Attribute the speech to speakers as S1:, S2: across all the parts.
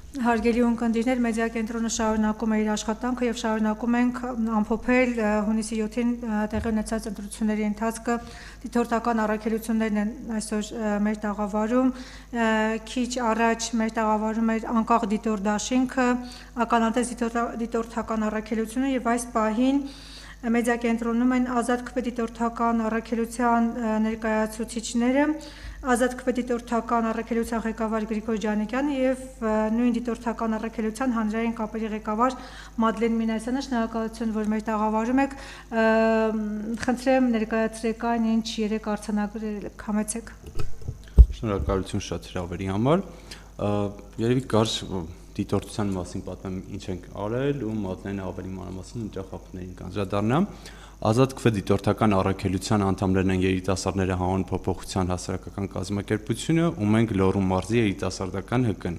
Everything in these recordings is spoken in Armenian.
S1: Հարգելի ունկնդիրներ, մեդիա կենտրոնը շարունակում է իր աշխատանքը եւ շարունակում ենք ամփոփել հունիսի 7-ին տեղի ունեցած ընտրությունների ընթացքը։ Դիտորդական առաքելություններն են այսօր մեր տաղավարում։ Քիչ առաջ մեր տաղավարում էր անկախ դիտորդ դաշինքը, ականատես դիտորդական առաքելությունը եւ այս պահին մեդիա կենտրոնում են ազատ քվե դիտորդական առաքելության ներկայացուցիչները, ազատ քվե դիտորդական առաքելության ղեկավար Գրիգոր Ջանիկյանը եւ նույն դիտորդական առաքելության հանրային կապերի ղեկավար Մադլեն Մինասյանը։ Շնորհակալություն, որ մեր տաղավարում եք։ Խնդրեմ ներկայացրեք այն, ինչ երեք արձանագրել եք, համեցեք։
S2: Շնորհակալություն շատ հրավերի համար։ Երևի կարճ դիտորդության մասին պատմեմ ինչ ենք արել ու Մադլենը ավելի մանրամասն ինչ խախտումներին կանրադառնա։ Ազատ քվե դիտորդական առաքելության անդամներն են երիտասարդները հանուն փոփոխության հասարակական կազմակերպությունը ու մենք Լոռու մարզի երիտասարդական ՀԿ-ն։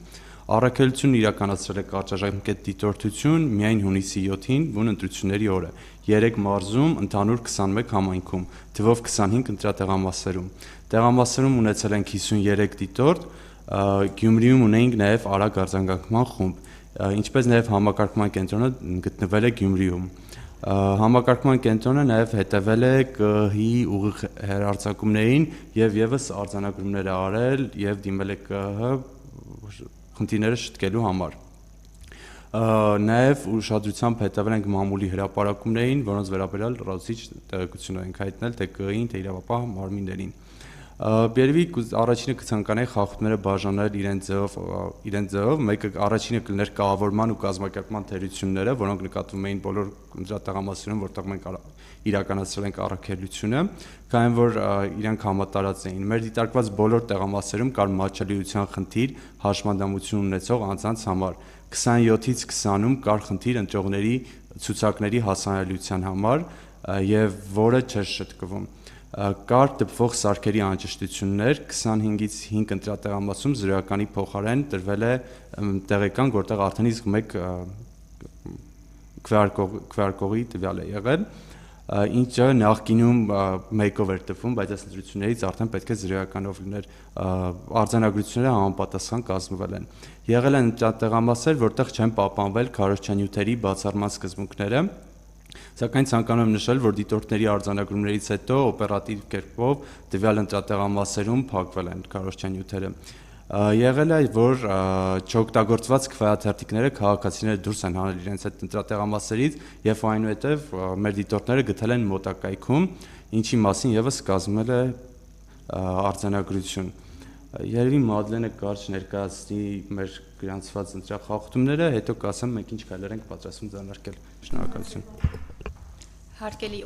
S2: Առաքելությունն իրականացրել է կարճաժամկետ դիտորդություն միայն հունիսի 7-ին, բուն ընտրությունների օրը, 3 մարզում, ընդհանուր 21 համայնքում, թվով 25 ընտրատեղամասերում։ Տեղամասերում ունեցել ենք 53 դիտորդ, Գյումրիում ունեինք նաև արագ արձագանքման խումբ, ինչպես նաև համակարգման կենտրոնը գտնվել է Գյումրիում։ Համակարգման կենտրոնը նաև հետևել է ԿՀ-ի ուղիղ հեռարձակումներին եւ եւս արձանագրումներ արել եւ դիմել է ԿՀ խնդիրները շտկելու համար։ Նաև ուշադրությամբ հետևել ենք մամուլի հրապարակումներին, որոնց վերաբերյալ լրացուցիչ տեղեկություններ ենք հայտնել թե ԿՀ-ին, թե իրավապահ մարմիններին։ Երևի առաջինը կցանկանայի խախտումները բաժանել իրենց ձևով, մեկը առաջինը կլիներ կահավորման ու կազմակերպման թերությունները, որոնք նկատվում էին բոլոր ընտրատեղամասերում, որտեղ մենք իրականացրել ենք առաքելությունը, քանի որ իրանք համատարած էին։ Մեր դիտարկված բոլոր տեղամասերում կար մատչելիության խնդիր հաշմանդամություն ունեցող անձանց համար։ 27-ից 20-ում կար խնդիր ընտրողների ցուցակների հասանելիության համար եւ որը չէր շտկվում։ Կար դպվող սարքերի անճշտություններ, 25-ից 5 ընտրատեղամասում զրոյականի փոխարեն տրվել է տեղեկան, որտեղ արդեն իսկ մեկ քվեարկողի տվյալ է եղել, ինչը նախկինում մեկով էր տվում, բայց այս ընտրություններից արդեն պետք է զրոյականով լիներ, արձանագրությունները համապատասխան կազմվել են։ Եղել են ընտրատեղամասեր, որտեղ չեն պահպանվել քարոզչանյութերի բացառման սկզբունքները, սակայն ցանկանում եմ նշել, որ դիտորդների արձանագրումներից հետո օպերատիվ կերպով տվյալ ընտրատեղամասերում փակվել են քարոզչանյութերը։ Եղել է, որ չօգտագործված քվեաթերթիկները քաղաքացիները դուրս են հանել իրենց այդ ընտրատեղամասերից եւ այնուհետեւ մեր դիտորդները գտել են մոտակայքում, ինչի մասին եւս կազմել է արձանագրություն։ Երևի Մադլենը կարճ ներկայացնի մեր գրանցված ընտրախախտումները, հետո կասեմ մենք ինչ քայլեր ենք պատրաստվում ձեռնարկել։ Շնորհակալություն։
S3: Հարգելի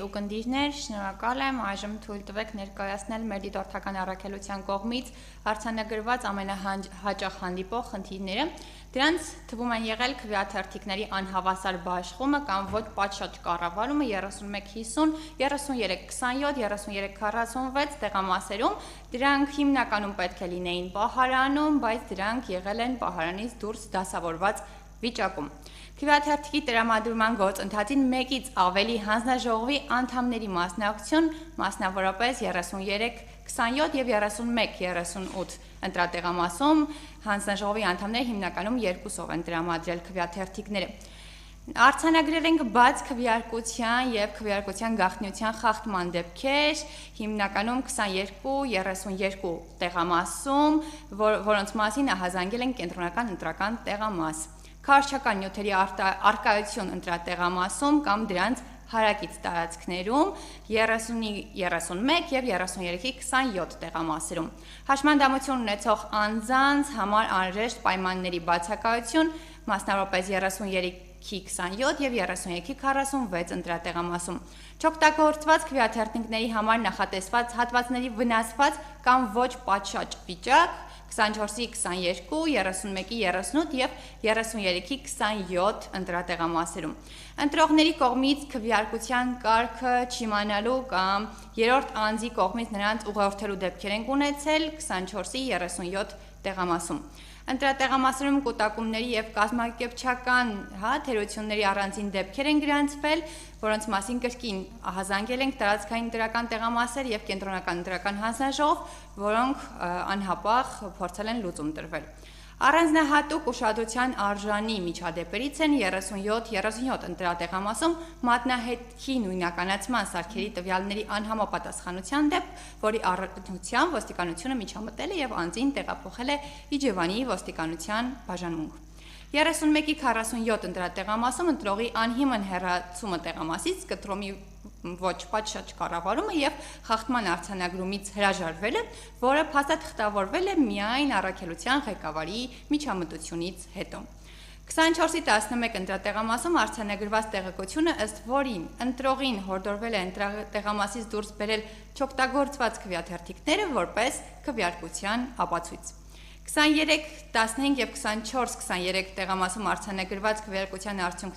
S3: ուղդիրներ, շնորհակալ եմ, այժմ թույլ տվեք ներկայացնել մեր դիտորդական առաքելության կողմից արձանագրված ամենահաճախ հանդիպող խնդիրները։ Դրանց թվում են եղել քվեաթերթիկների անհավասար բաշխումը կամ ոչ պատշաճ կառավարումը 31-50, 33-27, 33-46 տեղամասերում։ Դրանք հիմնականում պետք է լինեին պահարանում, բայց դրանք եղել են պահարանից դուրս դասավորված վիճակում։ Քվեաթերթիկի տրամադրման գործընթացին մեկից ավելի հանձնաժողովի անդամների մասնակցություն, մասնավորապես 33-27 եւ 31-38 ընտրատեղամասում հանձնաժողովի անդամները հիմնականում երկուսով են տրամադրել քվեաթերթիկները։ Արձանագրել ենք բաց քվեարկության եւ քվեարկության գաղտնիության խախտման դեպքեր, հիմնականում 22-32 տեղամասում, որոնց մասին ահազանգել են կենտրոնական ընտրական տեղամաս։ Քարոզչական նյութերի արկայություն ընտրատեղամասում կամ դրանց հարակից տարածքներում 30-31 եւ 33-27 տեղամասերում։ Հաշմանդամություն ունեցող անձանց համար անհրաժեշտ պայմանների բացակայություն, մասնավորապես 33-27 եւ 33-46 ընտրատեղամասում։ Չօգտագործված քվեաթերթիկների համար նախատեսված հատվածների վնասված կամ ոչ պատշաճ վիճակ 24-22, 31-38 եւ 33-27 ընտրատեղամասերում։ Ընտրողների կողմից քվեարկության կարգը չիմանալու կամ երրորդ անձի կողմից նրանց ուղղորդելու դեպքեր են ունեցել 24-37 տեղամասում։ Ընտրատեղամասերում կուտակումների եւ կազմակերպչական թերությունների առանձին դեպքեր են գրանցվել, որոնց մասին կրկին ահազանգել ենք տարածքային ընտրական տեղամասեր եւ կենտրոնական ընտրական հանձնաժողով, որոնք անհապաղ փորձել են լուծում տրվել։ Առանձնահատուկ ուշադրության արժանի միջադեպերից են 37 ընտրատեղամասում մատնահետքի նույնականացման սարքերի տվյալների անհամապատասխանության դեպք, որի առնչությամբ ոստիկանությունը միջամտել է եւ անձին տեղափոխել է Իջևանի ոստիկանության բաժանմունք։ 31-ի 47 ընտրատեղամասում ընտրողի անհիմն հեռացումը տեղամասից, կտրոմի ոչ պատշաճ կառավարումը եւ խախտման արձանագրումից հրաժարվելը, որը փաստաթղթավորվել է միայն առաքելության ղեկավարի միջամտությունից հետո։ 24-ի 11 ընտրատեղամասում արձանագրված տեղեկությունը, ըստ որին ընտրողին հորդորվել է ընտրատեղամասից դուրս բերել չօգտագործված քվեաթերթիկները որպես քվեարկության ապացույց։ 23, 15 եւ 24-23 տեղամասում արձանագրված քվեարկության արդյունքները